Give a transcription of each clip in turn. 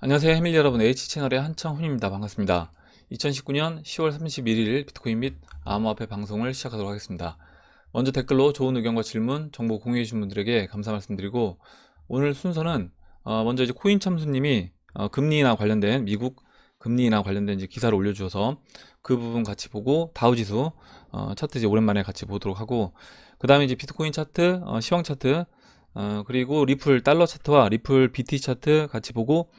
안녕하세요 해밀리 여러분, H채널의 한창훈입니다. 반갑습니다. 2019년 10월 31일 비트코인 및 암호화폐 방송을 시작하도록 하겠습니다. 먼저 댓글로 좋은 의견과 질문, 정보 공유해 주신 분들에게 감사 말씀드리고, 오늘 순서는 먼저 이제 코인 참수님이 금리 인하 관련된, 미국 금리 인하 관련된 이제 기사를 올려주셔서 그 부분 같이 보고, 다우지수 차트 이제 오랜만에 같이 보도록 하고, 그 다음에 이제 비트코인 차트, 시황 차트, 그리고 리플 달러 차트와 리플 BT 차트 같이 보고,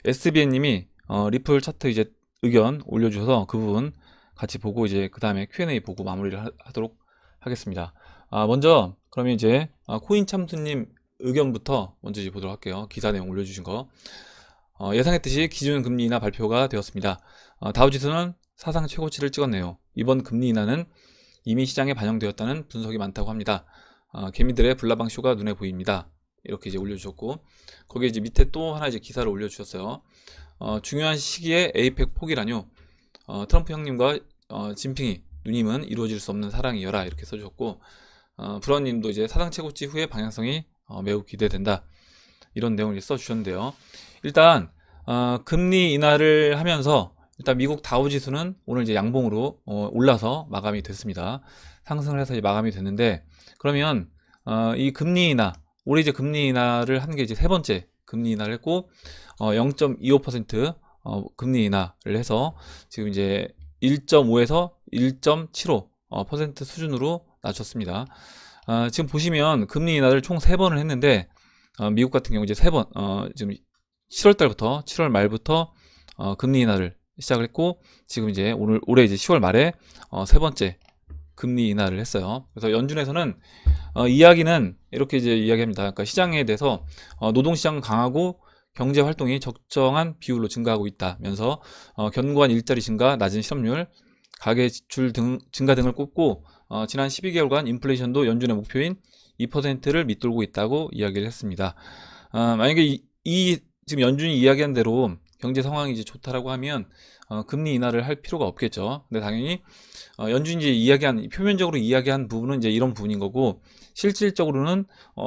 SBN님이 리플 차트 이제 의견 올려주셔서 그 부분 같이 보고, 이제 그 다음에 Q&A 보고 마무리를 하도록 하겠습니다. 먼저 그러면 이제 코인 참수님 의견부터 먼저 이제 보도록 할게요. 기사 내용 올려주신 거. 예상했듯이 기준 금리 인하 발표가 되었습니다. 다우지수는 사상 최고치를 찍었네요. 이번 금리 인하는 이미 시장에 반영되었다는 분석이 많다고 합니다. 개미들의 불나방 쇼가 눈에 보입니다. 이렇게 이제 올려주셨고, 거기에 이제 밑에 또 하나 이제 기사를 올려주셨어요. 중요한 시기에 에이펙 포기라뇨. 트럼프 형님과 진핑이 누님은 이루어질 수 없는 사랑이여라, 이렇게 써주셨고, 브라운님도 이제 사상 최고치 후의 방향성이 매우 기대된다, 이런 내용을 써주셨는데요. 일단 금리 인하를 하면서 일단 미국 다우지수는 오늘 이제 양봉으로 올라서 마감이 됐습니다. 상승을 해서 이제 마감이 됐는데, 그러면 이 금리 인하, 올해 이제 금리 인하를 한 게 이제 세 번째 금리 인하를 했고, 0.25% 금리 인하를 해서 지금 이제 1.5에서 1.75% 수준으로 낮췄습니다. 지금 보시면 금리 인하를 총 3번을 했는데, 미국 같은 경우 이제 3번, 지금 7월 달부터 7월 말부터 금리 인하를 시작을 했고, 지금 이제 올해 이제 10월 말에 세 번째 금리 인하를 했어요. 그래서 연준에서는 이야기는 이렇게 이제 이야기합니다. 그러니까 시장에 대해서 노동시장 강하고 경제 활동이 적정한 비율로 증가하고 있다면서 견고한 일자리 증가, 낮은 실업률, 가계 지출 등 증가 등을 꼽고, 지난 12개월간 인플레이션도 연준의 목표인 2%를 밑돌고 있다고 이야기를 했습니다. 만약에 지금 연준이 이야기한 대로 경제 상황이 이제 좋다라고 하면 금리 인하를 할 필요가 없겠죠. 근데 당연히 연준이 이제 표면적으로 이야기한 부분은 이제 이런 부분인 거고, 실질적으로는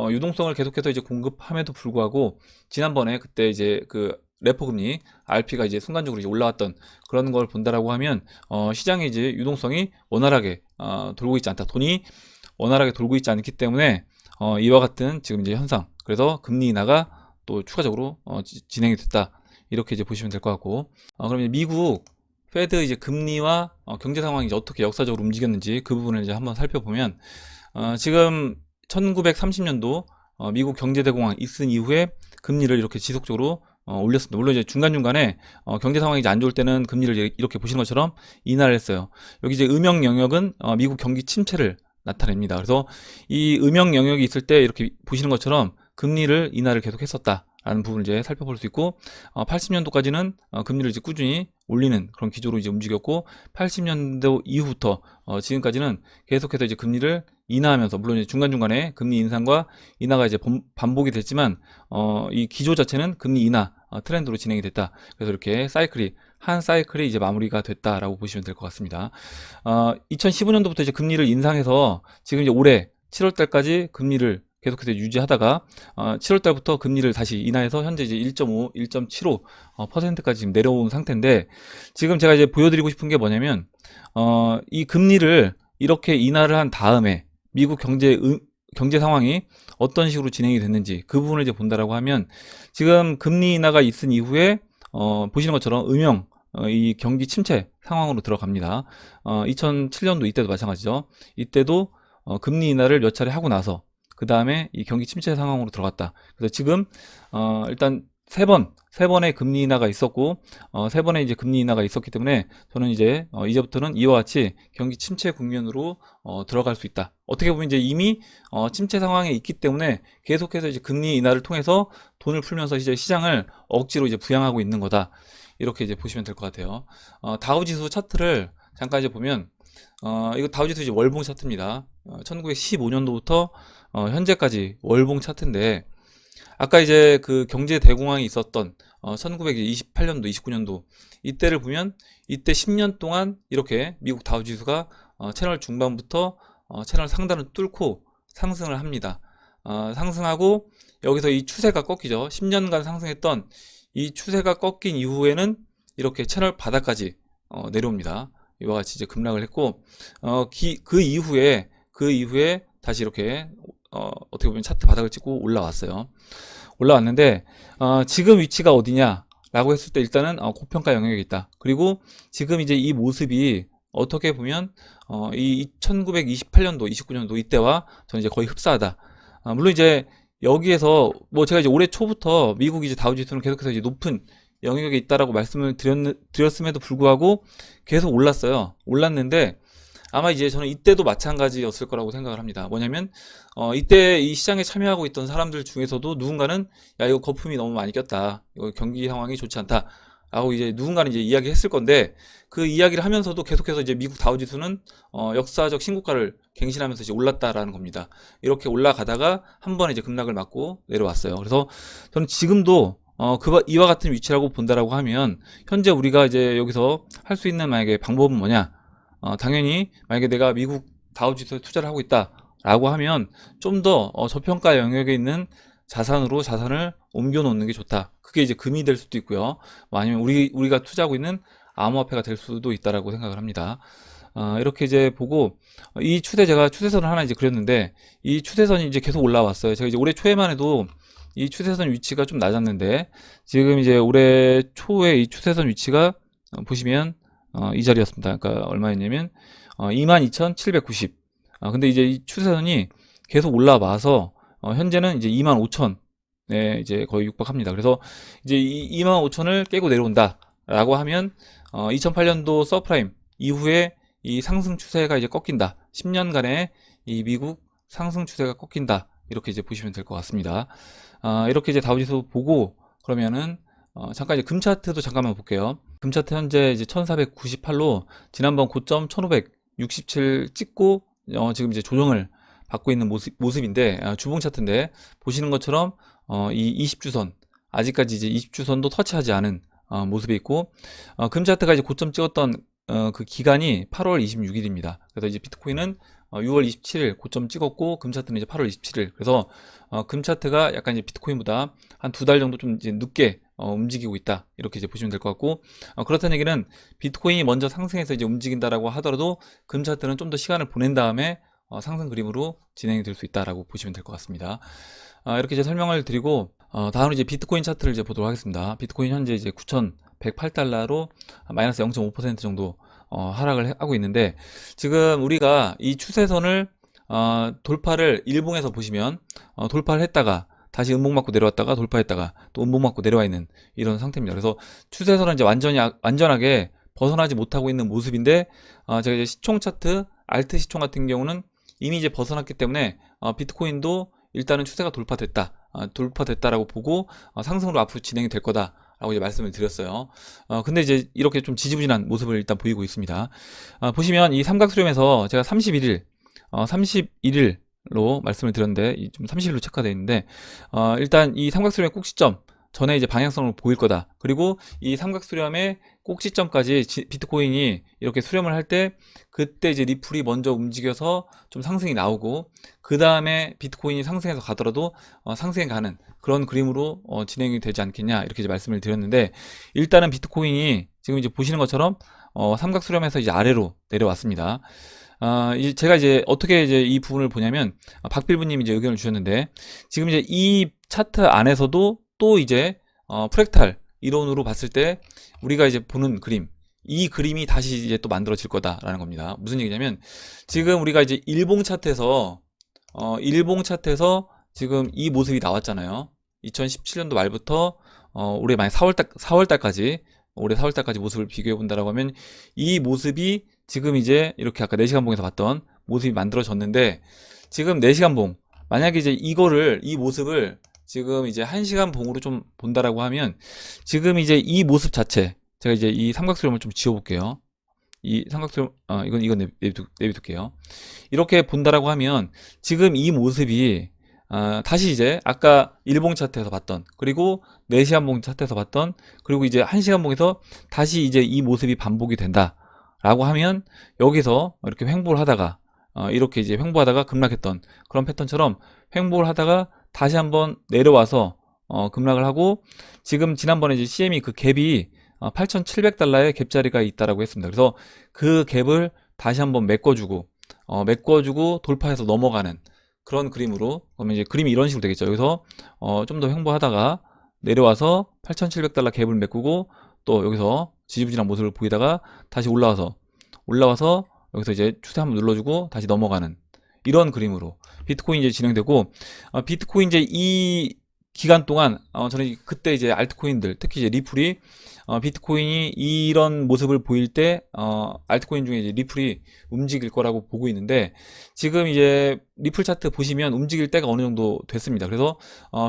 유동성을 계속해서 이제 공급함에도 불구하고, 지난번에 그때 이제 그 레포 금리 RP가 이제 순간적으로 이제 올라왔던 그런 걸 본다라고 하면, 시장에 이제 유동성이 원활하게 돌고 있지 않다, 돈이 원활하게 돌고 있지 않기 때문에 이와 같은 지금 이제 현상, 그래서 금리 인하가 또 추가적으로 진행이 됐다, 이렇게 이제 보시면 될 것 같고, 그러면 미국 페드 이제 금리와 경제 상황이 이제 어떻게 역사적으로 움직였는지 그 부분을 이제 한번 살펴보면, 지금 1930년도 미국 경제대공황 있은 이후에 금리를 이렇게 지속적으로 올렸습니다. 물론 이제 중간중간에 경제 상황이 이제 안 좋을 때는 금리를 이렇게 보시는 것처럼 인하를 했어요. 여기 이제 음영 영역은 미국 경기 침체를 나타냅니다. 그래서 이 음영 영역이 있을 때 이렇게 보시는 것처럼 금리를 인하를 계속 했었다 라는 부분을 이제 살펴볼 수 있고, 80년도까지는 금리를 이제 꾸준히 올리는 그런 기조로 이제 움직였고, 80년도 이후부터 지금까지는 계속해서 이제 금리를 인하하면서, 물론 이제 중간중간에 금리 인상과 인하가 이제 반복이 됐지만, 이 기조 자체는 금리 인하 트렌드로 진행이 됐다. 그래서 이렇게 한 사이클이 이제 마무리가 됐다라고 보시면 될 것 같습니다. 2015년도부터 이제 금리를 인상해서 지금 이제 올해 7월 달까지 금리를 계속해서 유지하다가 7월 달부터 금리를 다시 인하해서 현재 이제 1.5, 1.75%까지 지금 내려온 상태인데, 지금 제가 이제 보여드리고 싶은 게 뭐냐면, 이 금리를 이렇게 인하를 한 다음에 미국 경제 상황이 어떤 식으로 진행이 됐는지 그 부분을 이제 본다라고 하면, 지금 금리 인하가 있은 이후에 보시는 것처럼 이 경기 침체 상황으로 들어갑니다. 2007년도 이때도 마찬가지죠. 이때도 금리 인하를 몇 차례 하고 나서 그 다음에 이 경기 침체 상황으로 들어갔다. 그래서 지금 일단 세 번의 금리 인하가 있었고, 세 번의 이제 금리 인하가 있었기 때문에 저는 이제 이제부터는 이와 같이 경기 침체 국면으로 들어갈 수 있다. 어떻게 보면 이제 이미 침체 상황에 있기 때문에 계속해서 이제 금리 인하를 통해서 돈을 풀면서 이제 시장을 억지로 이제 부양하고 있는 거다, 이렇게 이제 보시면 될 것 같아요. 다우지수 차트를 잠깐 이제 보면, 이거 다우지수 이제 월봉 차트입니다. 1915년도부터 현재까지 월봉 차트인데, 아까 이제 그 경제 대공황이 있었던 1928년도, 29년도 이때를 보면, 이때 10년 동안 이렇게 미국 다우지수가 채널 중반부터 채널 상단을 뚫고 상승을 합니다. 상승하고 여기서 이 추세가 꺾이죠. 10년간 상승했던 이 추세가 꺾인 이후에는 이렇게 채널 바닥까지 내려옵니다. 이와 같이 이제 급락을 했고, 그 이후에 다시 이렇게 어떻게 보면 차트 바닥을 찍고 올라왔어요. 올라왔는데 지금 위치가 어디냐 라고 했을 때 일단은 고평가 영역에 있다. 그리고 지금 이제 이 모습이 어떻게 보면 이 1928년도 29년도 이때와 저는 이제 거의 흡사하다. 물론 이제 여기에서 뭐 제가 이제 올해 초부터 미국 이제 다우지수는 계속해서 이제 높은 영역에 있다라고 말씀을 드렸음에도 불구하고 계속 올랐어요. 올랐는데 아마 이제 저는 이때도 마찬가지였을 거라고 생각을 합니다. 뭐냐면 이때 이 시장에 참여하고 있던 사람들 중에서도 누군가는 야 이거 거품이 너무 많이 꼈다, 이거 경기 상황이 좋지 않다 라고 이제 누군가는 이제 이야기했을 건데, 그 이야기를 하면서도 계속해서 이제 미국 다우지수는 역사적 신고가를 갱신하면서 이제 올랐다라는 겁니다. 이렇게 올라가다가 한 번에 이제 급락을 맞고 내려왔어요. 그래서 저는 지금도 이와 같은 위치라고 본다라고 하면 현재 우리가 이제 여기서 할 수 있는 만약에 방법은 뭐냐? 당연히 만약에 내가 미국 다우지수에 투자를 하고 있다라고 하면 좀 더 저평가 영역에 있는 자산으로 자산을 옮겨 놓는 게 좋다. 그게 이제 금이 될 수도 있고요. 뭐 아니면 우리가 투자하고 있는 암호화폐가 될 수도 있다라고 생각을 합니다. 이렇게 이제 보고 이 제가 추세선을 하나 이제 그렸는데, 이 추세선이 이제 계속 올라왔어요. 제가 이제 올해 초에만 해도 이 추세선 위치가 좀 낮았는데, 지금 이제 올해 초에 이 추세선 위치가 보시면 이 자리였습니다. 그러니까 얼마였냐면 22,790. 근데 이제 이 추세선이 계속 올라와서 현재는 이제 25,000에 이제 거의 육박합니다. 그래서 이제 이 25,000을 깨고 내려온다라고 하면 2008년도 서프라임 이후에 이 상승 추세가 이제 꺾인다. 10년간의 이 미국 상승 추세가 꺾인다. 이렇게 이제 보시면 될 것 같습니다. 이렇게 이제 다우지수 보고 그러면은 잠깐 이제 금 차트도 잠깐만 볼게요. 금 차트 현재 이제 1498로 지난번 고점 1567 찍고 지금 이제 조정을 받고 있는 모습인데, 주봉 차트인데 보시는 것처럼 이 20주선 아직까지 이제 20주선도 터치하지 않은 모습이 있고, 금 차트가 이제 고점 찍었던 그 기간이 8월 26일입니다. 그래서 이제 비트코인은 6월 27일 고점 찍었고, 금 차트는 이제 8월 27일. 그래서 금 차트가 약간 이제 비트코인보다 한 2달 정도 좀 이제 늦게 움직이고 있다. 이렇게 이제 보시면 될 것 같고, 그렇다는 얘기는 비트코인이 먼저 상승해서 이제 움직인다라고 하더라도 금 차트는 좀 더 시간을 보낸 다음에 상승 그림으로 진행이 될 수 있다라고 보시면 될 것 같습니다. 이렇게 이제 설명을 드리고, 다음은 이제 비트코인 차트를 이제 보도록 하겠습니다. 비트코인 현재 이제 9,108달러로 마이너스 0.5% 정도 하락을 하고 있는데, 지금 우리가 이 추세선을 돌파를 일봉에서 보시면 돌파를 했다가 다시 음봉 맞고 내려왔다가 돌파했다가 또 음봉 맞고 내려와 있는 이런 상태입니다. 그래서 추세선은 이제 완전하게 벗어나지 못하고 있는 모습인데, 제가 이제 시총 차트, 알트 시총 같은 경우는 이미 이제 벗어났기 때문에 비트코인도 일단은 추세가 돌파됐다라고 보고 상승으로 앞으로 진행이 될 거다라고 이제 말씀을 드렸어요. 근데 이제 이렇게 좀 지지부진한 모습을 일단 보이고 있습니다. 보시면 이 삼각수렴에서 제가 31일로 말씀을 드렸는데, 좀 30일로 체크되어 있는데, 일단 이 삼각수렴의 꼭지점 전에 이제 방향성을 보일 거다. 그리고 이 삼각수렴의 꼭지점까지 비트코인이 이렇게 수렴을 할 때 그때 이제 리플이 먼저 움직여서 좀 상승이 나오고, 그 다음에 비트코인이 상승해서 가더라도 상승해 가는 그런 그림으로 진행이 되지 않겠냐, 이렇게 이제 말씀을 드렸는데, 일단은 비트코인이 지금 이제 보시는 것처럼 삼각수렴에서 이제 아래로 내려왔습니다. 제가 이제 어떻게 이제 이 부분을 보냐면, 박빌부님이 이제 의견을 주셨는데, 지금 이제 이 차트 안에서도 또 이제 프랙탈 이론으로 봤을 때 우리가 이제 보는 그림, 이 그림이 다시 이제 또 만들어질 거다라는 겁니다. 무슨 얘기냐면, 지금 우리가 이제 일봉 차트에서 지금 이 모습이 나왔잖아요. 2017년도 말부터 올해 만약 4월달까지 올해 4월달까지 모습을 비교해 본다라고 하면, 이 모습이 지금 이제 이렇게 아까 4시간 봉에서 봤던 모습이 만들어졌는데, 지금 4시간 봉, 만약에 이제 이 모습을 지금 이제 1시간 봉으로 좀 본다라고 하면, 지금 이제 이 모습 자체, 제가 이제 이 삼각수렴을 좀 지워볼게요. 이 삼각수렴, 이건 내비둘게요. 이렇게 본다라고 하면, 지금 이 모습이 다시 이제 아까 일봉 차트에서 봤던, 그리고 4시간 봉 차트에서 봤던, 그리고 이제 1시간 봉에서 다시 이제 이 모습이 반복이 된다 라고 하면, 여기서 이렇게 횡보를 하다가 이렇게 이제 횡보하다가 급락했던 그런 패턴처럼 횡보를 하다가 다시 한번 내려와서 급락을 하고 지금 지난번에 이제 CME 그 갭이 8,700달러의 갭자리가 있다라고 했습니다. 그래서 그 갭을 다시 한번 메꿔주고 돌파해서 넘어가는 그런 그림으로, 그러면 이제 그림이 이런 식으로 되겠죠. 여기서 좀 더 횡보하다가 내려와서 8,700달러 갭을 메꾸고 또 여기서 지지부진한 모습을 보이다가 다시 올라와서 여기서 이제 추세 한번 눌러주고 다시 넘어가는 이런 그림으로 비트코인이 이제 진행되고, 비트코인 이제 이 기간 동안 저는 그때 이제 알트코인들, 특히 이제 리플이 비트코인이 이런 모습을 보일 때 알트코인 중에 이제 리플이 움직일 거라고 보고 있는데, 지금 이제 리플 차트 보시면 움직일 때가 어느 정도 됐습니다. 그래서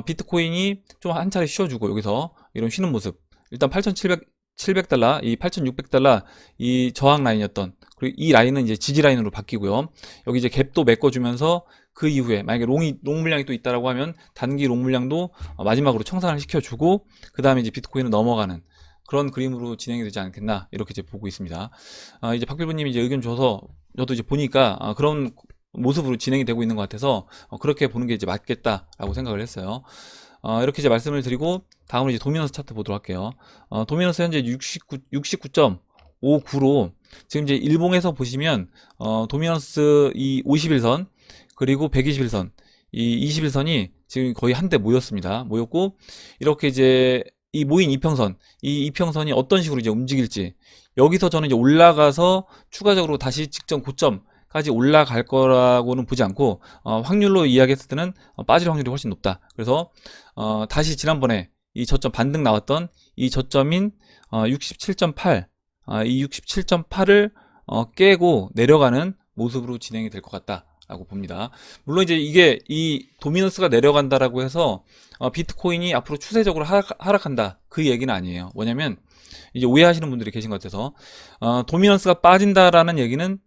비트코인이 좀 한 차례 쉬어주고 여기서 이런 쉬는 모습, 일단 8,700달러, 이 8,600달러 이 저항 라인이었던, 그리고 이 라인은 이제 지지 라인으로 바뀌고요. 여기 이제 갭도 메꿔주면서 그 이후에 만약에 롱 물량이 또 있다라고 하면 단기 롱 물량도 마지막으로 청산을 시켜주고 그 다음에 이제 비트코인은 넘어가는 그런 그림으로 진행이 되지 않겠나, 이렇게 이제 보고 있습니다. 이제 박필부님이 이제 의견 줘서 저도 이제 보니까 그런 모습으로 진행이 되고 있는 것 같아서 그렇게 보는 게 이제 맞겠다라고 생각을 했어요. 이렇게 이제 말씀을 드리고 다음으로 이제 도미넌스 차트 보도록 할게요. 도미넌스 현재 69.59로 지금 이제 일봉에서 보시면 도미넌스 이 51선 그리고 121선, 이 21선이 지금 거의 한데 모였고, 이렇게 이제 이 모인 이평선, 이 이평선이 어떤 식으로 이제 움직일지, 여기서 저는 이제 올라가서 추가적으로 다시 직전 고점까지 올라갈 거라고는 보지 않고, 확률로 이야기했을 때는 빠질 확률이 훨씬 높다. 그래서 다시 지난번에 이 저점 반등 나왔던 이 저점인 67.8, 이 67.8을 깨고 내려가는 모습으로 진행이 될 것 같다 라고 봅니다. 물론 이제 이게 이 도미넌스가 내려간다라고 해서 비트코인이 앞으로 추세적으로 하락한다, 그 얘기는 아니에요. 뭐냐면 이제 오해하시는 분들이 계신 것 같아서, 도미넌스가 빠진다라는 얘기는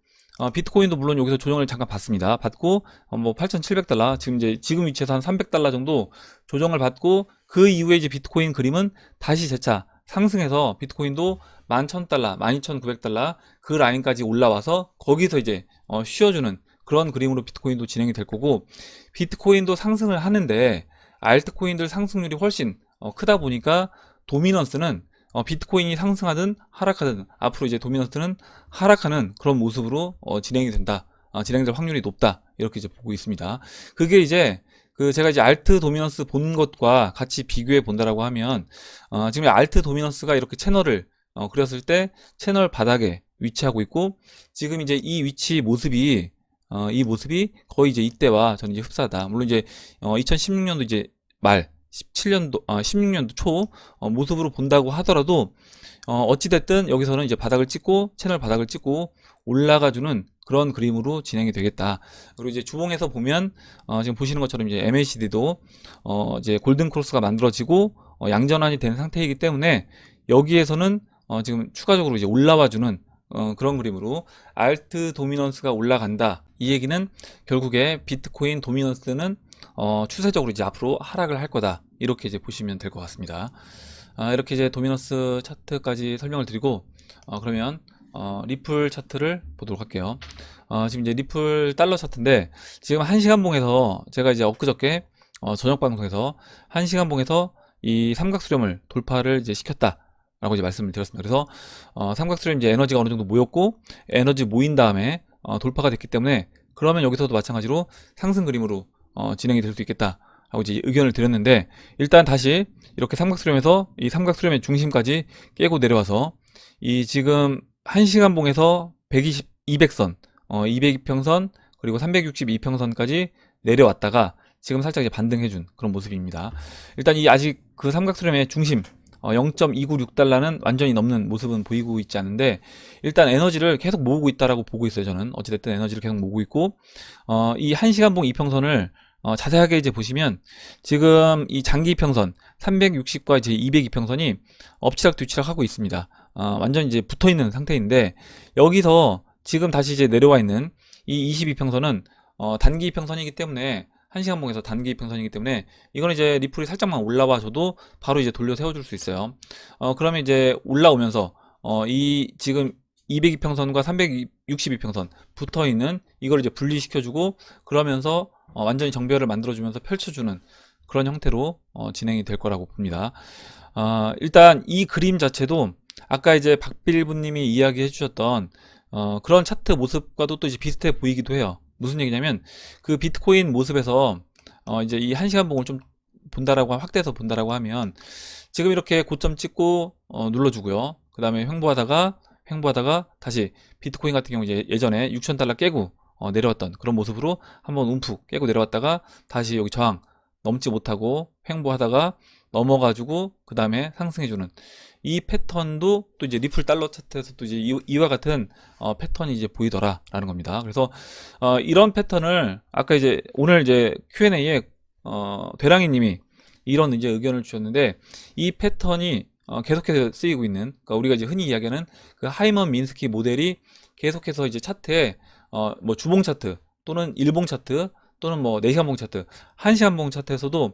비트코인도 물론 여기서 조정을 잠깐 받습니다. 받고 뭐 8,700달러, 지금 위치에서 한 300달러 정도 조정을 받고, 그 이후에 이제 비트코인 그림은 다시 재차 상승해서 비트코인도 11,000달러, 12,900달러 그 라인까지 올라와서 거기서 이제 쉬어주는 그런 그림으로 비트코인도 진행이 될 거고, 비트코인도 상승을 하는데 알트코인들 상승률이 훨씬 크다 보니까 도미넌스는 비트코인이 상승하든 하락하든 앞으로 이제 도미넌스는 하락하는 그런 모습으로 진행이 된다, 진행될 확률이 높다, 이렇게 이제 보고 있습니다. 그게 이제 제가 이제 알트 도미넌스 본 것과 같이 비교해 본다라고 하면, 지금 알트 도미넌스가 이렇게 채널을 그렸을 때 채널 바닥에 위치하고 있고, 지금 이제 이 위치 모습이 이 모습이 거의 이제 이때와 저는 이제 흡사하다. 물론 이제 2016년도 이제 말 16년도 초 모습으로 본다고 하더라도 어찌됐든 여기서는 이제 바닥을 찍고 채널 바닥을 찍고 올라가주는 그런 그림으로 진행이 되겠다. 그리고 이제 주봉에서 보면 지금 보시는 것처럼 이제 MACD도 이제 골든 크로스가 만들어지고 양전환이 되는 상태이기 때문에 여기에서는 지금 추가적으로 이제 올라와주는 그런 그림으로 알트 도미넌스가 올라간다. 이 얘기는 결국에 비트코인 도미넌스는 추세적으로 이제 앞으로 하락을 할 거다, 이렇게 이제 보시면 될 것 같습니다. 이렇게 이제 도미넌스 차트까지 설명을 드리고, 그러면 리플 차트를 보도록 할게요. 지금 이제 리플 달러 차트인데, 지금 1시간 봉에서 제가 이제 엊그저께 저녁 방송에서 1시간 봉에서 이 삼각수렴을 돌파를 이제 시켰다 라고 이제 말씀을 드렸습니다. 그래서 삼각수렴 이제 에너지가 어느 정도 모였고, 에너지 모인 다음에 돌파가 됐기 때문에 그러면 여기서도 마찬가지로 상승 그림으로 진행이 될 수 있겠다 하고 이제 의견을 드렸는데, 일단 다시 이렇게 삼각수렴에서 이 삼각수렴의 중심까지 깨고 내려와서 이 지금 1시간 봉에서 120, 200선, 202평선 그리고 362평선까지 내려왔다가 지금 살짝 이제 반등해준 그런 모습입니다. 일단 이 아직 그 삼각수렴의 중심 0.296달러는 완전히 넘는 모습은 보이고 있지 않은데, 일단 에너지를 계속 모으고 있다라고 보고 있어요. 저는 어찌됐든 에너지를 계속 모으고 있고, 이 1시간봉 이평선을 자세하게 이제 보시면 지금 이 장기 이평선 360과 이제 202평선이 엎치락 뒤치락 하고 있습니다. 완전히 이제 붙어 있는 상태인데, 여기서 지금 다시 이제 내려와 있는 이 22평선은 단기 이평선이기 때문에, 1시간 봉에서 단기 이평선이기 때문에 이거는 이제 리플이 살짝만 올라와 줘도 바로 이제 돌려 세워줄 수 있어요. 그러면 이제 올라오면서 이 지금 202평선과 362평선 붙어 있는 이걸 이제 분리시켜주고, 그러면서 완전히 정배를 만들어주면서 펼쳐주는 그런 형태로 진행이 될 거라고 봅니다. 일단 이 그림 자체도 아까 이제 박빌부님이 이야기해 주셨던 그런 차트 모습과도 또 이제 비슷해 보이기도 해요. 무슨 얘기냐면 그 비트코인 모습에서 이제 이 1시간 봉을 좀 본다라고 확대해서 본다라고 하면 지금 이렇게 고점 찍고 눌러주고요. 그 다음에 횡보하다가 다시 비트코인 같은 경우 이제 예전에 6,000달러 깨고 내려왔던 그런 모습으로 한번 움푹 깨고 내려왔다가 다시 여기 저항 넘지 못하고 횡보하다가 넘어가지고 그 다음에 상승해주는 이 패턴도 또 이제 리플 달러 차트에서도 이제 이와 같은 패턴이 이제 보이더라라는 겁니다. 그래서 이런 패턴을 아까 이제 오늘 이제 Q&A에 되랑이님이 이런 이제 의견을 주셨는데 이 패턴이 계속해서 쓰이고 있는, 그러니까 우리가 이제 흔히 이야기하는 그 하이먼 민스키 모델이 계속해서 이제 차트에 뭐 주봉 차트 또는 일봉 차트 또는 뭐 4시간 봉 차트, 1시간 봉 차트에서도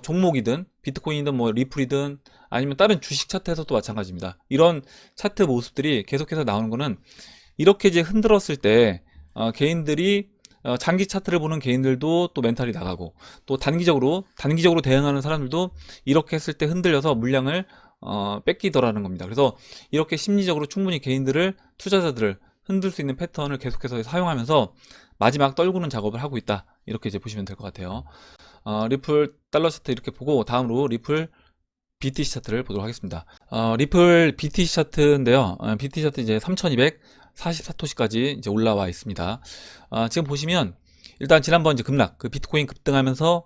종목이든 비트코인이든 뭐 리플이든 아니면 다른 주식 차트에서도 마찬가지입니다. 이런 차트 모습들이 계속해서 나오는 거는 이렇게 이제 흔들었을 때 개인들이 장기 차트를 보는 개인들도 또 멘탈이 나가고 또 단기적으로 대응하는 사람들도 이렇게 했을 때 흔들려서 물량을 뺏기더라는 겁니다. 그래서 이렇게 심리적으로 충분히 개인들을, 투자자들을 흔들 수 있는 패턴을 계속해서 사용하면서 마지막 떨구는 작업을 하고 있다, 이렇게 이제 보시면 될 것 같아요. 리플 달러 차트 이렇게 보고 다음으로 리플 BTC 차트를 보도록 하겠습니다. 리플 BTC 차트인데요. BTC 차트 이제 3244토시까지 이제 올라와 있습니다. 지금 보시면 일단 지난번 이제 급락, 그 비트코인 급등하면서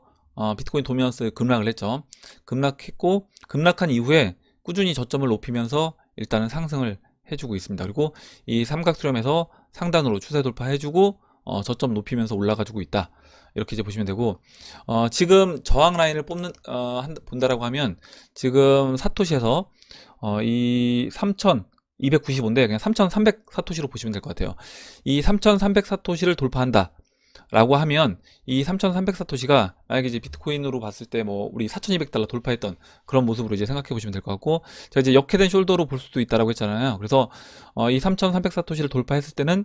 비트코인 도미넌스 급락을 했죠. 급락했고 급락한 이후에 꾸준히 저점을 높이면서 일단은 상승을 해주고 있습니다. 그리고 이 삼각수렴에서 상단으로 추세 돌파해주고 저점 높이면서 올라가지고 있다, 이렇게 이제 보시면 되고, 지금 저항 라인을 본다라고 하면 지금 사토시에서 이 3295인데 그냥 3300 사토시로 보시면 될 것 같아요. 이 3300 사토시를 돌파한다 라고 하면 이 3300 사토시가 만약에 이제 비트코인으로 봤을 때 뭐 우리 4200달러 돌파했던 그런 모습으로 이제 생각해 보시면 될 것 같고, 제가 이제 역회된 숄더로 볼 수도 있다라고 했잖아요. 그래서 이 3300 사토시를 돌파했을 때는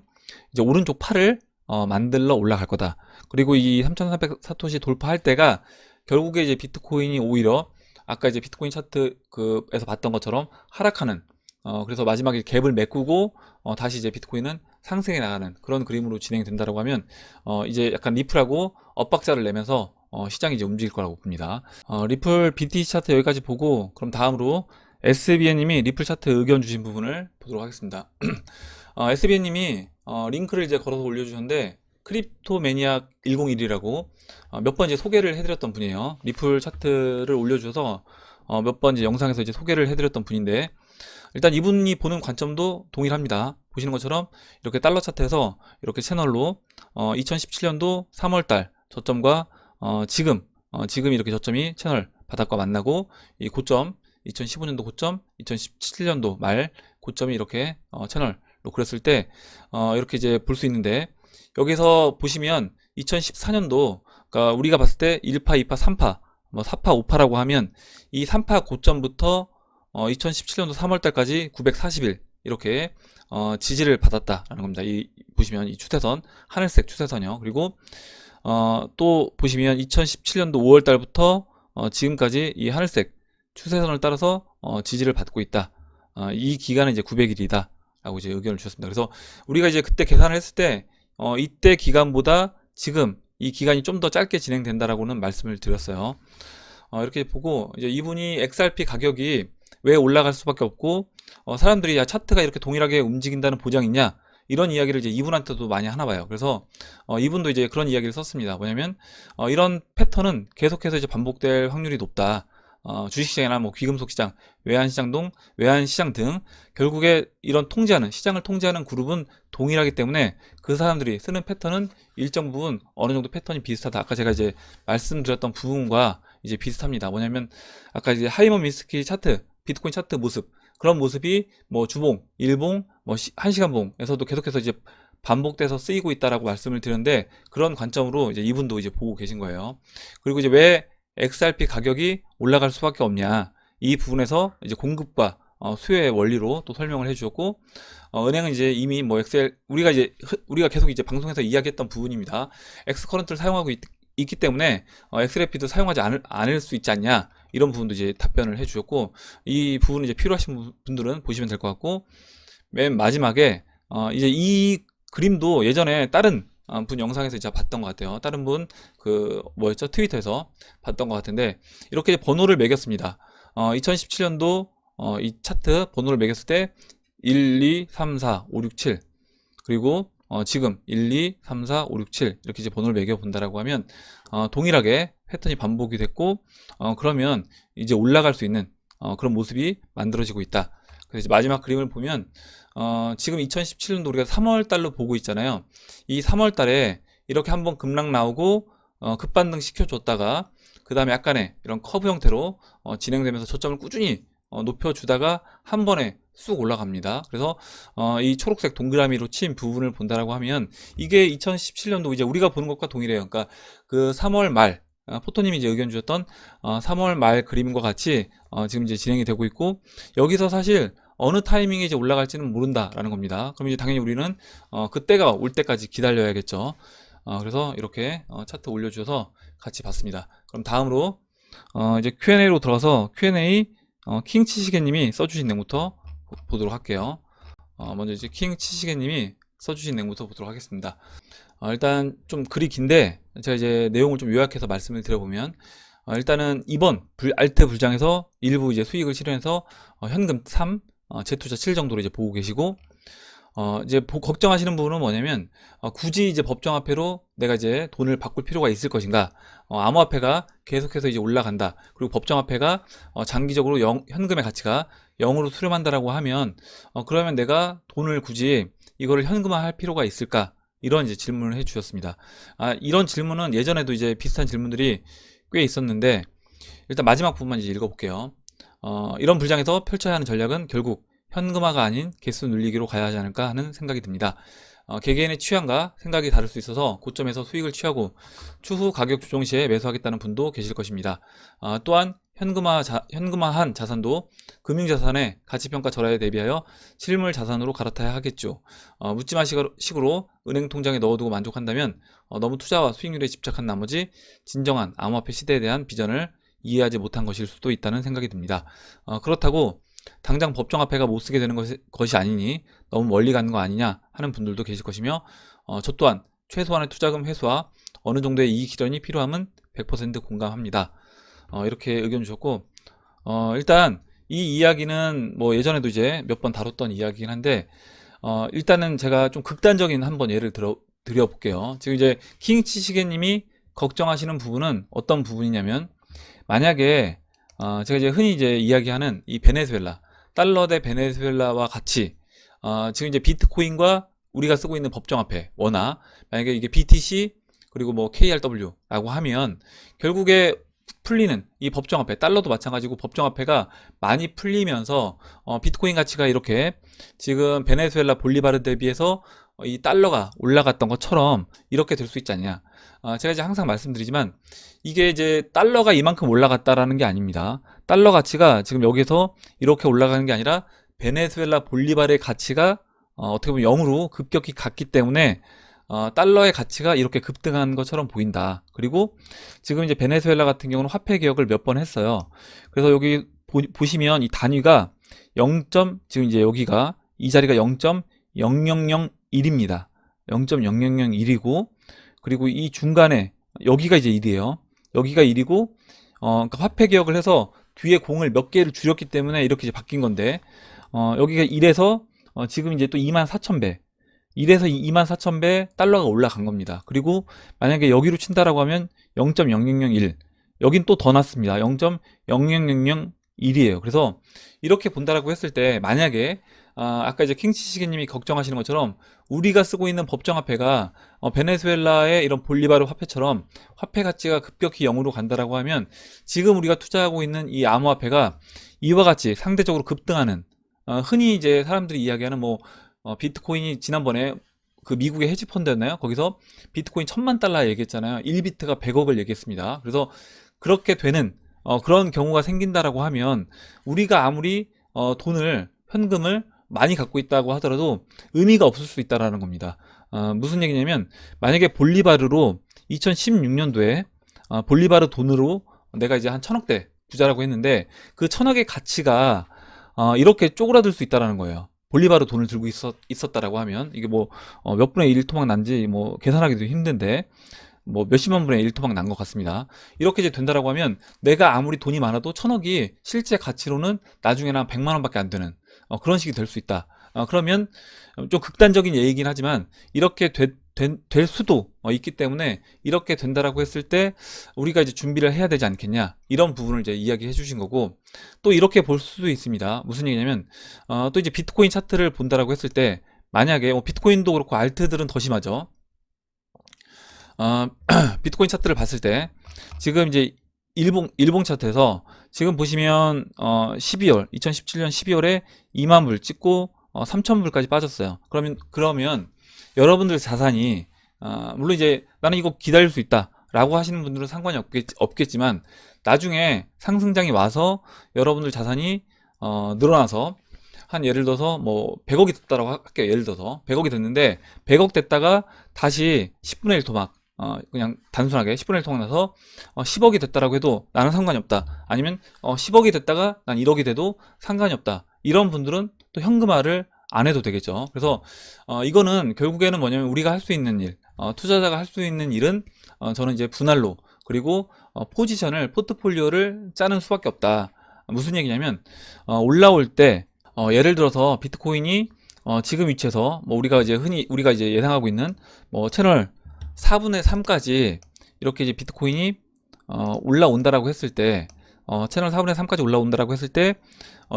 이제 오른쪽 팔을 만들러 올라갈 거다. 그리고 이 3300 사토시 돌파할 때가 결국에 이제 비트코인이 오히려 아까 이제 비트코인 차트 에서 봤던 것처럼 하락하는, 그래서 마지막에 갭을 메꾸고 다시 이제 비트코인은 상승해 나가는 그런 그림으로 진행된다라고 하면 이제 약간 리플하고 엇박자를 내면서 시장이 이제 움직일 거라고 봅니다. 리플 BTC 차트 여기까지 보고, 그럼 다음으로 SBN님이 리플 차트 의견 주신 부분을 보도록 하겠습니다. SBN님이 링크를 이제 걸어서 올려주셨는데 크립토 매니악 101이라고 몇 번 이제 소개를 해드렸던 분이에요. 리플 차트를 올려주셔서 몇 번 이제 영상에서 이제 소개를 해드렸던 분인데, 일단 이분이 보는 관점도 동일합니다. 보시는 것처럼 이렇게 달러 차트에서 이렇게 채널로 2017년도 3월달 저점과 지금 이렇게 저점이 채널 바닥과 만나고 이 고점 2015년도 고점 2017년도 말 고점이 이렇게 채널로 그렸을 때 이렇게 이제 볼 수 있는데, 여기서 보시면 2014년도 그러니까 우리가 봤을 때 1파, 2파, 3파, 뭐 4파, 5파라고 하면 이 3파 고점부터 2017년도 3월달까지 940일 이렇게 지지를 받았다라는 겁니다. 이 보시면 이 추세선, 하늘색 추세선이요. 그리고 또 보시면 2017년도 5월달부터 지금까지 이 하늘색 추세선을 따라서 지지를 받고 있다. 이 기간은 이제 900일이다 라고 이제 의견을 주셨습니다. 그래서 우리가 이제 그때 계산을 했을 때 이때 기간보다 지금 이 기간이 좀 더 짧게 진행된다라고는 말씀을 드렸어요. 이렇게 보고 이제 이분이 XRP 가격이 왜 올라갈 수밖에 없고 사람들이 야 차트가 이렇게 동일하게 움직인다는 보장이 있냐, 이런 이야기를 이제 이분한테도 많이 하나 봐요. 그래서 이분도 이제 그런 이야기를 썼습니다. 뭐냐면 이런 패턴은 계속해서 이제 반복될 확률이 높다. 주식시장이나 뭐 귀금속 시장, 외환시장 등 결국에 이런 시장을 통제하는 그룹은 동일하기 때문에 그 사람들이 쓰는 패턴은 일정 부분 어느 정도 패턴이 비슷하다. 아까 제가 이제 말씀드렸던 부분과 이제 비슷합니다. 뭐냐면 아까 이제 하이먼 미스키 차트, 비트코인 차트 모습, 그런 모습이 뭐 주봉, 일봉, 뭐 1시간 봉에서도 계속해서 이제 반복돼서 쓰이고 있다라고 말씀을 드렸는데, 그런 관점으로 이제 이분도 이제 보고 계신 거예요. 그리고 이제 왜 XRP 가격이 올라갈 수밖에 없냐, 이 부분에서 이제 공급과 수요의 원리로 또 설명을 해주셨고, 은행은 이제 이미 뭐 우리가 계속 이제 방송에서 이야기했던 부분입니다. 엑스커런트를 사용하고 있기 때문에 XRP도 사용하지 않을 수 있지 않냐, 이런 부분도 이제 답변을 해주셨고, 이 부분은 이제 필요하신 분들은 보시면 될 것 같고, 맨 마지막에 이제 이 그림도 예전에 다른 분 영상에서 이제 봤던 것 같아요. 다른 분 그 뭐였죠? 트위터에서 봤던 것 같은데, 이렇게 번호를 매겼습니다. 2017년도 이 차트 번호를 매겼을 때 1, 2, 3, 4, 5, 6, 7, 그리고 지금 1, 2, 3, 4, 5, 6, 7 이렇게 이제 번호를 매겨 본다라고 하면 동일하게 패턴이 반복이 됐고, 그러면 이제 올라갈 수 있는 그런 모습이 만들어지고 있다. 그래서 이제 마지막 그림을 보면 지금 2017년도 우리가 3월 달로 보고 있잖아요. 이 3월 달에 이렇게 한번 급락 나오고 급반등 시켜줬다가 그 다음에 약간의 이런 커브 형태로 진행되면서 저점을 꾸준히 높여주다가 한 번에 쑥 올라갑니다. 그래서 이 초록색 동그라미로 친 부분을 본다라고 하면 이게 2017년도 이제 우리가 보는 것과 동일해요. 그러니까 그 3월 말 포토님이 이제 의견 주셨던 3월 말 그림과 같이 지금 이제 진행이 되고 있고, 여기서 사실 어느 타이밍에 이제 올라갈지는 모른다라는 겁니다. 그럼 이제 당연히 우리는 그때가 올 때까지 기다려야겠죠. 그래서 이렇게 차트 올려주셔서 같이 봤습니다. 그럼 다음으로 이제 Q&A로 들어가서 Q&A 킹치시게님이 써주신 내용부터 보도록 할게요. 먼저 이제 킹치시게님이 써주신 내용부터 보도록 하겠습니다. 일단 좀 글이 긴데 제가 이제 내용을 좀 요약해서 말씀을 드려보면, 일단은 이번 알트 불장에서 일부 이제 수익을 실현해서 현금 3, 재투자 7 정도로 이제 보고 계시고, 이제 걱정하시는 부분은 뭐냐면, 굳이 이제 법정화폐로 내가 이제 돈을 바꿀 필요가 있을 것인가, 암호화폐가 계속해서 이제 올라간다, 그리고 법정화폐가 장기적으로 현금의 가치가 0으로 수렴한다라고 하면 그러면 내가 돈을 굳이 이거를 현금화할 필요가 있을까, 이런 이제 질문을 해 주셨습니다. 이런 질문은 예전에도 이제 비슷한 질문들이 꽤 있었는데, 일단 마지막 부분만 이제 읽어볼게요. 이런 불장에서 펼쳐야 하는 전략은 결국 현금화가 아닌 개수 늘리기로 가야 하지 않을까 하는 생각이 듭니다. 개개인의 취향과 생각이 다를 수 있어서 고점에서 수익을 취하고 추후 가격 조정 시에 매수하겠다는 분도 계실 것입니다. 또한 현금화한 자산도 금융자산의 가치평가 절하에 대비하여 실물 자산으로 갈아타야 하겠죠. 묻지마 식으로 은행 통장에 넣어두고 만족한다면 너무 투자와 수익률에 집착한 나머지 진정한 암호화폐 시대에 대한 비전을 이해하지 못한 것일 수도 있다는 생각이 듭니다. 그렇다고 당장 법정화폐가 못쓰게 되는 것이 아니니 너무 멀리 가는 거 아니냐 하는 분들도 계실 것이며, 저 또한 최소한의 투자금 회수와 어느 정도의 이익 실현이 필요함은 100% 공감합니다. 이렇게 의견 주셨고, 일단 이 이야기는 뭐 예전에도 이제 몇 번 다뤘던 이야기긴 한데, 일단은 제가 좀 극단적인 한번 예를 드려볼게요. 지금 이제 킹치시게님이 걱정하시는 부분은 어떤 부분이냐면, 만약에 제가 이제 흔히 이제 이야기하는 이 베네수엘라, 달러 대 베네수엘라와 같이 지금 이제 비트코인과 우리가 쓰고 있는 법정화폐 원화, 만약에 이게 BTC 그리고 뭐 KRW라고 하면 결국에 풀리는 이 법정화폐, 달러도 마찬가지고 법정화폐가 많이 풀리면서 비트코인 가치가 이렇게 지금 베네수엘라 볼리바르 대비해서 이 달러가 올라갔던 것처럼 이렇게 될 수 있지 않냐. 제가 이제 항상 말씀드리지만 이게 이제 달러가 이만큼 올라갔다라는 게 아닙니다. 달러 가치가 지금 여기서 이렇게 올라가는 게 아니라 베네수엘라 볼리바르의 가치가 어떻게 보면 0으로 급격히 갔기 때문에 달러의 가치가 이렇게 급등한 것처럼 보인다. 그리고 지금 이제 베네수엘라 같은 경우는 화폐 개혁을 몇 번 했어요. 그래서 여기 보시면 이 단위가 0. 지금 이제 여기가 이 자리가 0.0001입니다. 0.0001이고, 그리고 이 중간에 여기가 이제 1이에요. 여기가 1이고, 그러니까 화폐 개혁을 해서 뒤에 공을 몇 개를 줄였기 때문에 이렇게 이제 바뀐 건데, 여기가 1에서 지금 이제 또 24,000배, 1에서 24,000배 달러가 올라간 겁니다. 그리고 만약에 여기로 친다라고 하면 0.0001, 여긴 또 더 낮습니다. 0.00001이에요. 그래서 이렇게 본다라고 했을 때, 만약에 아까 이제 킹치시게님이 걱정하시는 것처럼 우리가 쓰고 있는 법정화폐가 베네수엘라의 이런 볼리바르 화폐처럼 화폐 가치가 급격히 0으로 간다라고 하면 지금 우리가 투자하고 있는 이 암호화폐가 이와 같이 상대적으로 급등하는, 흔히 이제 사람들이 이야기하는 뭐 비트코인이 지난번에 그 미국의 헤지펀드였나요? 거기서 비트코인 1000만 달러 얘기했잖아요. 1비트가 100억을 얘기했습니다. 그래서 그렇게 되는 그런 경우가 생긴다라고 하면 우리가 아무리 돈을, 현금을 많이 갖고 있다고 하더라도 의미가 없을 수 있다라는 겁니다. 무슨 얘기냐면, 만약에 볼리바르로 2016년도에 볼리바르 돈으로 내가 이제 한 1000억대 부자라고 했는데 그 1000억의 가치가 이렇게 쪼그라들 수 있다라는 거예요. 볼리바르 돈을 들고 있었다라고 하면 이게 뭐 몇 분의 1 토막 난지 뭐 계산하기도 힘든데 뭐 몇십만 분의 1 토막 난 것 같습니다. 이렇게 이제 된다라고 하면 내가 아무리 돈이 많아도 1000억이 실제 가치로는 나중에는 한 100만 원밖에 안 되는 그런 식이 될 수 있다. 그러면 좀 극단적인 얘기긴 하지만 이렇게 될 수도 있기 때문에 이렇게 된다라고 했을 때 우리가 이제 준비를 해야 되지 않겠냐, 이런 부분을 이제 이야기해 주신 거고, 또 이렇게 볼 수도 있습니다. 무슨 얘기냐면 또 이제 비트코인 차트를 본다라고 했을 때 만약에 비트코인도 그렇고 알트들은 더 심하죠. 비트코인 차트를 봤을 때 지금 이제 일봉 차트에서 지금 보시면 2017년 12월에 2만 불 찍고 3천 불까지 빠졌어요. 그러면 여러분들 자산이 물론 이제 나는 이거 기다릴 수 있다 라고 하시는 분들은 상관이 없겠지만 나중에 상승장이 와서 여러분들 자산이 늘어나서 한 예를 들어서 뭐 100억이 됐다라고 할게요. 예를 들어서 100억이 됐는데 100억 됐다가 다시 10분의 1 토막, 그냥 단순하게 10분의 1 토막 나서 10억이 됐다라고 해도 나는 상관이 없다. 아니면 10억이 됐다가 난 1억이 돼도 상관이 없다. 이런 분들은 또 현금화를 안 해도 되겠죠. 그래서 이거는 결국에는 뭐냐면 우리가 할 수 있는 일, 투자자가 할 수 있는 일은 저는 이제 분할로, 그리고 포트폴리오를 짜는 수밖에 없다. 무슨 얘기냐면 올라올 때 예를 들어서 비트코인이 지금 위치에서 뭐 우리가 이제 예상하고 있는 뭐 채널 4분의 3까지 이렇게 이제 비트코인이 올라온다라고 했을 때, 채널 4분의 3까지 올라온다라고 했을 때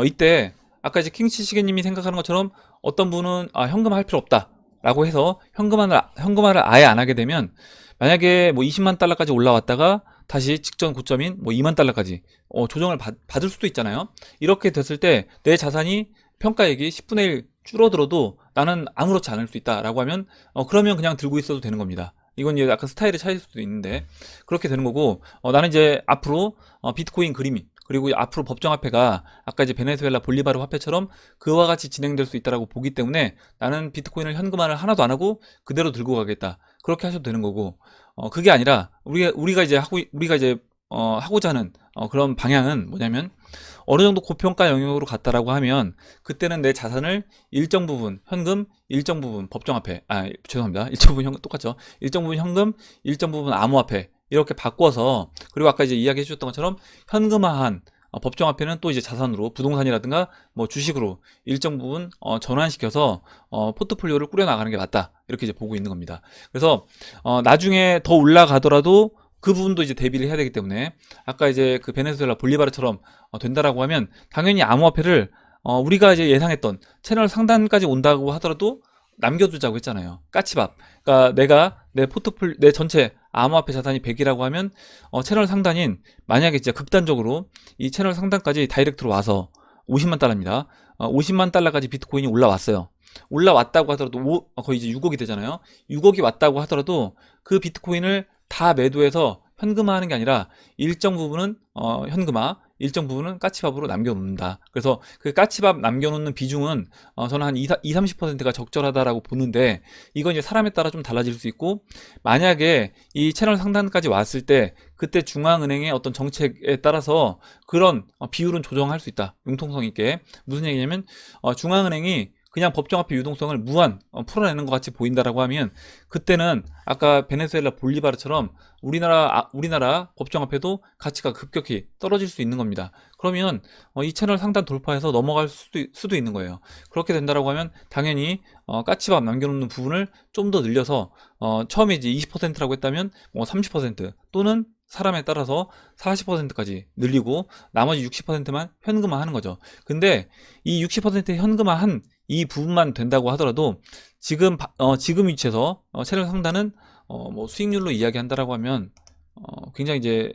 이때 아까 이제 킹치 시계님이 생각하는 것처럼 어떤 분은 현금화 할 필요 없다 라고 해서 현금화를 아예 안 하게 되면, 만약에 뭐 20만 달러까지 올라왔다가 다시 직전 고점인 뭐 2만 달러까지 조정을 받을 수도 있잖아요. 이렇게 됐을 때 내 자산이 평가액이 10분의 1 줄어들어도 나는 아무렇지 않을 수 있다 라고 하면 그러면 그냥 들고 있어도 되는 겁니다. 이건 이제 약간 스타일의 차이일 수도 있는데 그렇게 되는 거고, 나는 이제 앞으로 비트코인 그림이, 그리고 앞으로 법정화폐가 아까 이제 베네수엘라 볼리바르 화폐처럼 그와 같이 진행될 수 있다라고 보기 때문에 나는 비트코인을 현금화를 하나도 안 하고 그대로 들고 가겠다, 그렇게 하셔도 되는 거고, 그게 아니라 우리가 이제 하고자 하는 그런 방향은 뭐냐면, 어느 정도 고평가 영역으로 갔다라고 하면 그때는 내 자산을 일정 부분 현금, 일정 부분 법정화폐, 죄송합니다. 일정 부분 현금 똑같죠. 일정 부분 현금, 일정 부분 암호화폐 이렇게 바꿔서, 그리고 아까 이제 이야기해 주셨던 것처럼 현금화한 법정화폐는 또 이제 자산으로 부동산이라든가 뭐 주식으로 일정 부분 전환시켜서 포트폴리오를 꾸려나가는 게 맞다, 이렇게 이제 보고 있는 겁니다. 그래서 나중에 더 올라가더라도 그 부분도 이제 대비를 해야 되기 때문에, 아까 이제 그 베네수엘라 볼리바르처럼 된다라고 하면 당연히 암호화폐를 우리가 이제 예상했던 채널 상단까지 온다고 하더라도 남겨두자고 했잖아요. 까치밥. 그러니까 내가 내 전체 암호화폐 자산이 100이라고 하면 채널 상단인, 만약에 진짜 극단적으로 이 채널 상단까지 다이렉트로 와서 50만 달러입니다. 50만 달러까지 비트코인이 올라왔어요. 올라왔다고 하더라도 거의 이제 6억이 되잖아요. 6억이 왔다고 하더라도 그 비트코인을 다 매도해서 현금화하는 게 아니라 일정 부분은 현금화, 일정 부분은 까치밥으로 남겨놓는다. 그래서 그 까치밥 남겨놓는 비중은 저는 한 30%가 적절하다라고 보는데, 이건 이제 사람에 따라 좀 달라질 수 있고, 만약에 이 채널 상단까지 왔을 때 그때 중앙은행의 어떤 정책에 따라서 그런 비율은 조정할 수 있다, 융통성 있게. 무슨 얘기냐면 중앙은행이 그냥 법정화폐 유동성을 무한 풀어내는 것 같이 보인다라고 하면 그때는 아까 베네수엘라 볼리바르처럼 우리나라 법정화폐도 가치가 급격히 떨어질 수 있는 겁니다. 그러면 이 채널 상단 돌파해서 넘어갈 수도 있는 거예요. 그렇게 된다라고 하면 당연히 까치밥 남겨놓는 부분을 좀 더 늘려서 처음에 이제 20%라고 했다면 뭐 30% 또는 사람에 따라서 40%까지 늘리고 나머지 60%만 현금화 하는 거죠. 근데 이 60% 현금화한 이 부분만 된다고 하더라도 지금 위치에서 채널 상단은 뭐 수익률로 이야기한다라고 하면 굉장히 이제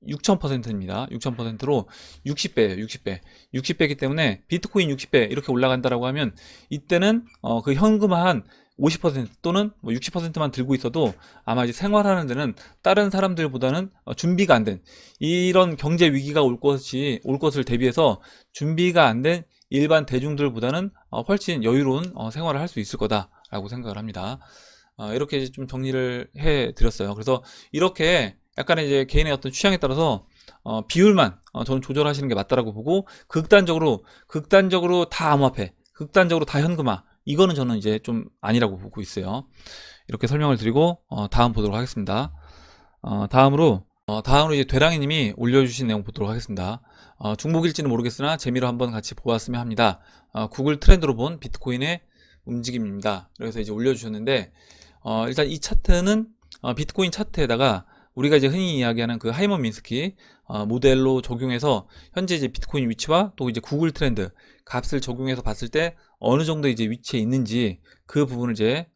6000%입니다. 6000%로 60배예요. 60배이기 때문에 비트코인 60배 이렇게 올라간다라고 하면 이때는 그 현금화한 50% 또는 뭐 60%만 들고 있어도 아마 이제 생활하는 데는 다른 사람들보다는 준비가 안 된, 이런 경제 위기가 올 것을 대비해서 준비가 안 된 일반 대중들보다는 훨씬 여유로운 생활을 할 수 있을 거다라고 생각을 합니다. 이렇게 이제 좀 정리를 해 드렸어요. 그래서 이렇게 약간의 이제 개인의 어떤 취향에 따라서 비율만 저는 조절하시는 게 맞다라고 보고, 극단적으로 다 암호화폐, 극단적으로 다 현금화, 이거는 저는 이제 좀 아니라고 보고 있어요. 이렇게 설명을 드리고 다음 보도록 하겠습니다. 다음으로 이제 되랑이님이 올려주신 내용 보도록 하겠습니다. 중복일지는 모르겠으나 재미로 한번 같이 보았으면 합니다. 구글 트렌드로 본 비트코인의 움직임입니다. 그래서 이제 올려주셨는데, 일단 이 차트는 비트코인 차트에다가 우리가 이제 흔히 이야기하는 그 하이먼 미스키 모델로 적용해서 현재 이제 비트코인 위치와 또 이제 구글 트렌드 값을 적용해서 봤을 때 어느 정도 이제 위치에 있는지, 그 부분을 이제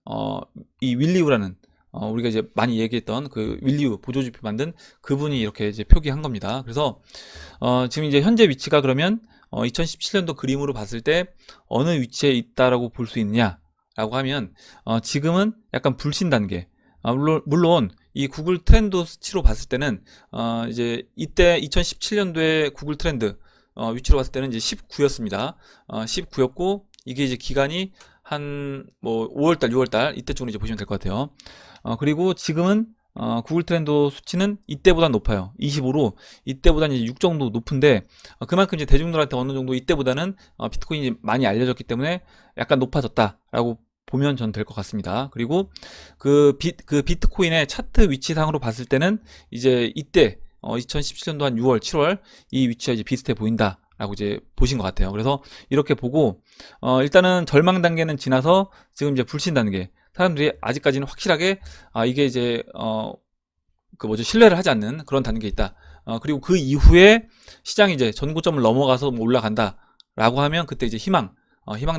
이 윌리우라는 우리가 이제 많이 얘기했던 그 윌리우 보조지표 만든 그분이 이렇게 이제 표기한 겁니다. 그래서 지금 이제 현재 위치가 그러면 2017년도 그림으로 봤을 때 어느 위치에 있다라고 볼 수 있느냐라고 하면, 지금은 약간 불신 단계. 물론 이 구글 트렌드 수치로 봤을 때는 이제 이때 2017년도에 구글 트렌드 위치로 봤을 때는 이제 19였습니다. 19였고, 이게 이제 기간이 한 뭐 5월달, 6월달 이때쯤으로 이제 보시면 될 것 같아요. 그리고 지금은 구글 트렌드 수치는 이때보다 높아요. 25로 이때보다는 이제 6 정도 높은데, 그만큼 이제 대중들한테 어느 정도 이때보다는 비트코인이 많이 알려졌기 때문에 약간 높아졌다라고 보면 전 될 것 같습니다. 그리고 그 비트코인의 차트 위치상으로 봤을 때는 이제 이때 2017년도 한 6월, 7월 이 위치가 이제 비슷해 보인다 라고 이제 보신 것 같아요. 그래서 이렇게 보고 일단은 절망 단계는 지나서 지금 이제 불신 단계, 사람들이 아직까지는 확실하게 이게 이제 그 뭐죠, 신뢰를 하지 않는 그런 단계에 있다. 그리고 그 이후에 시장이 이제 전고점을 넘어가서 뭐 올라간다 라고 하면 그때 이제 희망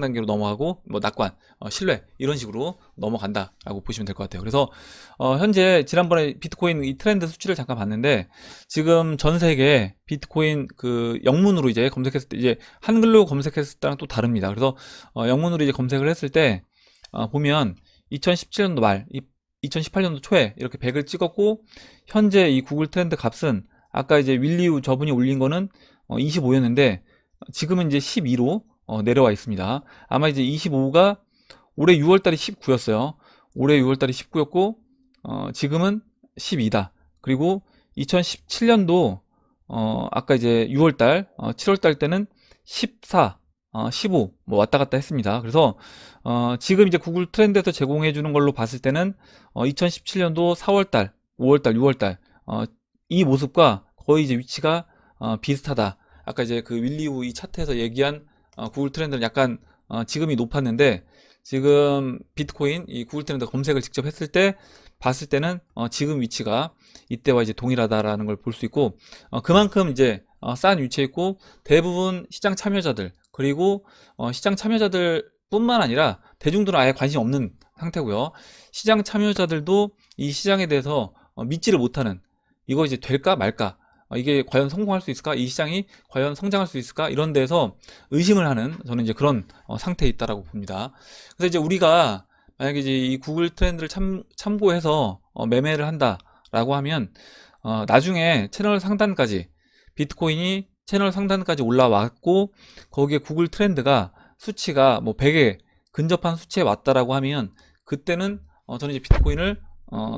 단계로 넘어가고, 뭐 낙관, 신뢰, 이런 식으로 넘어간다 라고 보시면 될 것 같아요. 그래서 현재 지난번에 비트코인 이 트렌드 수치를 잠깐 봤는데, 지금 전 세계 비트코인 그 영문으로 이제 검색했을 때, 이제 한글로 검색했을 때랑 또 다릅니다. 그래서 영문으로 이제 검색을 했을 때 보면 2017년도 말, 2018년도 초에 이렇게 100을 찍었고, 현재 이 구글 트렌드 값은 아까 이제 윌리우 저분이 올린 거는 25였는데 지금은 이제 12로 내려와 있습니다. 아마 이제 25가 올해 6월달이 19였어요. 올해 6월달이 19였고 지금은 12다. 그리고 2017년도 아까 이제 6월달, 7월달 때는 14, 15 뭐 왔다 갔다 했습니다. 그래서 지금 이제 구글 트렌드에서 제공해 주는 걸로 봤을 때는 2017년도 4월달, 5월달, 6월달 이 모습과 거의 이제 위치가 비슷하다. 아까 이제 그 윌리우 이 차트에서 얘기한 구글 트렌드는 약간 지금이 높았는데, 지금 비트코인 이 구글 트렌드 검색을 직접 했을 때 봤을 때는 지금 위치가 이때와 이제 동일하다라는 걸 볼 수 있고, 그만큼 이제 싼 위치에 있고, 대부분 시장 참여자들, 그리고 시장 참여자들 뿐만 아니라 대중들은 아예 관심 없는 상태고요. 시장 참여자들도 이 시장에 대해서 믿지를 못하는, 이거 이제 될까 말까, 이게 과연 성공할 수 있을까, 이 시장이 과연 성장할 수 있을까, 이런 데서 의심을 하는, 저는 이제 그런 상태에 있다라고 봅니다. 그래서 이제 우리가 만약에 이제 이 구글 트렌드를 참고해서 매매를 한다라고 하면 나중에 채널 상단까지, 비트코인이 채널 상단까지 올라왔고 거기에 구글 트렌드가 수치가 뭐 100에 근접한 수치에 왔다라고 하면, 그때는 저는 이제 비트코인을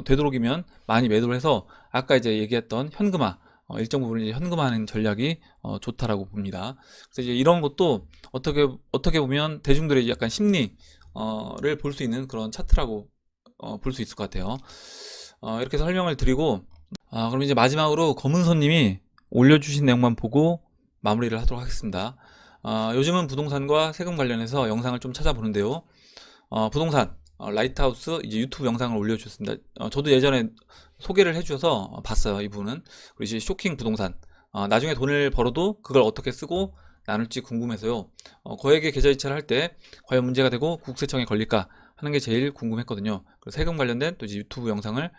되도록이면 많이 매도를 해서 아까 이제 얘기했던 현금화, 일정 부분 이제 현금화하는 전략이 좋다라고 봅니다. 그래서 이제 이런 것도 어떻게 보면 대중들의 약간 심리를 볼 수 있는 그런 차트라고 볼 수 있을 것 같아요. 이렇게 설명을 드리고, 그럼 이제 마지막으로 검은손님이 올려주신 내용만 보고 마무리를 하도록 하겠습니다. 요즘은 부동산과 세금 관련해서 영상을 좀 찾아보는데요. 부동산 라이트하우스 이제 유튜브 영상을 올려주셨습니다. 저도 예전에 소개를 해주셔서 봤어요, 이분은. 그리고 이제 쇼킹 부동산, 나중에 돈을 벌어도 그걸 어떻게 쓰고 나눌지 궁금해서요. 거액의 계좌 이체를 할 때 과연 문제가 되고 국세청에 걸릴까 하는 게 제일 궁금했거든요. 그래서 세금 관련된 또 이제 유튜브 영상을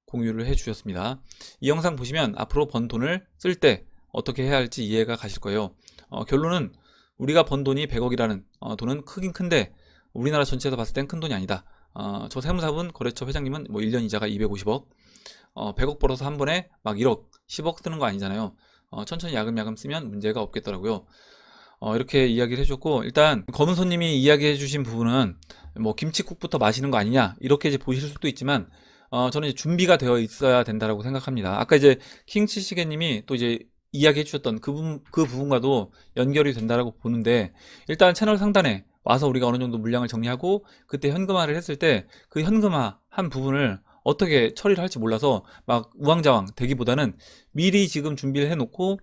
공유를 해주셨습니다. 이 영상 보시면 앞으로 번 돈을 쓸 때 어떻게 해야 할지 이해가 가실 거예요. 결론은 우리가 번 돈이 100억이라는 돈은 크긴 큰데 우리나라 전체에서 봤을 땐 큰 돈이 아니다. 저 세무사분 거래처 회장님은 뭐 1년 이자가 250억, 100억 벌어서 한 번에 막 1억, 10억 쓰는 거 아니잖아요. 천천히 야금야금 쓰면 문제가 없겠더라고요. 이렇게 이야기를 해줬고, 일단 검은 손님이 이야기해 주신 부분은 뭐 김칫국부터 마시는 거 아니냐 이렇게 이제 보실 수도 있지만, 저는 이제 준비가 되어 있어야 된다라고 생각합니다. 아까 이제 킹치시계님이 또 이제 이야기해 주셨던 그 부분과도 연결이 된다라고 보는데, 일단 채널 상단에 와서 우리가 어느 정도 물량을 정리하고 그때 현금화를 했을 때 그 현금화 한 부분을 어떻게 처리를 할지 몰라서 막 우왕좌왕 되기보다는 미리 지금 준비를 해놓고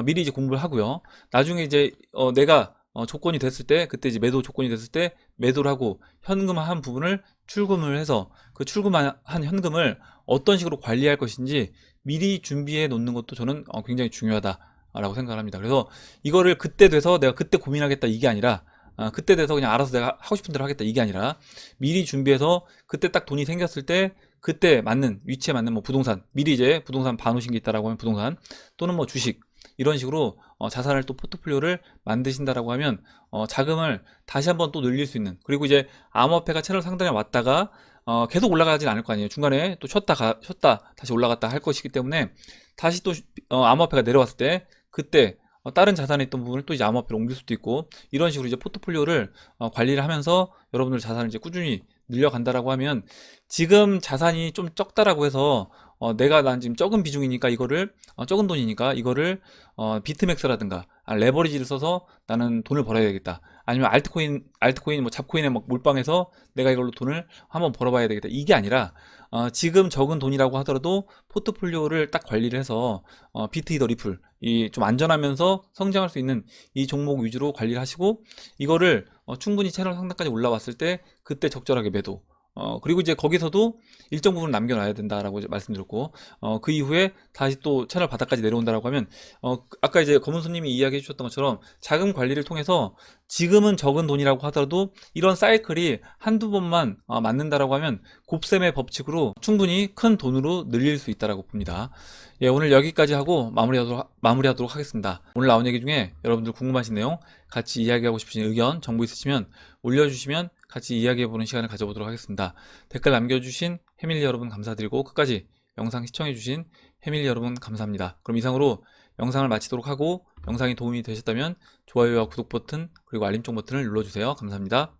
미리 이제 공부를 하고요. 나중에 이제 내가 조건이 됐을 때, 그때 이제 매도 조건이 됐을 때 매도를 하고 현금화한 부분을 출금을 해서 그 출금한 현금을 어떤 식으로 관리할 것인지 미리 준비해 놓는 것도 저는 굉장히 중요하다라고 생각을 합니다. 그래서 이거를 그때 돼서 내가 그때 고민하겠다 이게 아니라, 그때 돼서 그냥 알아서 내가 하고 싶은 대로 하겠다 이게 아니라, 미리 준비해서 그때 딱 돈이 생겼을 때 그때 맞는 위치에 맞는 뭐 부동산, 미리 이제 부동산 봐놓으신 게 있다라고 하면 부동산, 또는 뭐 주식, 이런 식으로 자산을 또 포트폴리오를 만드신다라고 하면 자금을 다시 한번 또 늘릴 수 있는, 그리고 이제 암호화폐가 채널 상단에 왔다가 계속 올라가진 않을 거 아니에요. 중간에 또 쉬었다 다시 올라갔다 할 것이기 때문에, 다시 또 암호화폐가 내려왔을 때 그때 다른 자산에 있던 부분을 또 이제 암호화폐로 옮길 수도 있고, 이런 식으로 이제 포트폴리오를 관리를 하면서 여러분들 자산을 이제 꾸준히 늘려간다라고 하면, 지금 자산이 좀 적다라고 해서 난 지금 적은 비중이니까 이거를 적은 돈이니까 이거를 비트맥스라든가 레버리지를 써서 나는 돈을 벌어야 되겠다, 아니면 알트코인 뭐 잡코인에 막 몰빵해서 내가 이걸로 돈을 한번 벌어봐야 되겠다, 이게 아니라 지금 적은 돈이라고 하더라도 포트폴리오를 딱 관리를 해서 비트이더 리플, 이 좀 안전하면서 성장할 수 있는 이 종목 위주로 관리를 하시고, 이거를 충분히 채널 상단까지 올라왔을 때 그때 적절하게 매도, 그리고 이제 거기서도 일정 부분 남겨놔야 된다라고 이제 말씀드렸고, 그 이후에 다시 또 채널 바닥까지 내려온다라고 하면, 아까 이제 검은 손님이 이야기해 주셨던 것처럼 자금 관리를 통해서 지금은 적은 돈이라고 하더라도 이런 사이클이 한두 번만 맞는다라고 하면 곱셈의 법칙으로 충분히 큰 돈으로 늘릴 수 있다라고 봅니다. 예, 오늘 여기까지 하고 마무리하도록 하겠습니다. 오늘 나온 얘기 중에 여러분들 궁금하신 내용, 같이 이야기하고 싶으신 의견, 정보 있으시면 올려주시면 같이 이야기해보는 시간을 가져보도록 하겠습니다. 댓글 남겨주신 해밀리 여러분 감사드리고, 끝까지 영상 시청해주신 해밀리 여러분 감사합니다. 그럼 이상으로 영상을 마치도록 하고, 영상이 도움이 되셨다면 좋아요와 구독 버튼 그리고 알림종 버튼을 눌러주세요. 감사합니다.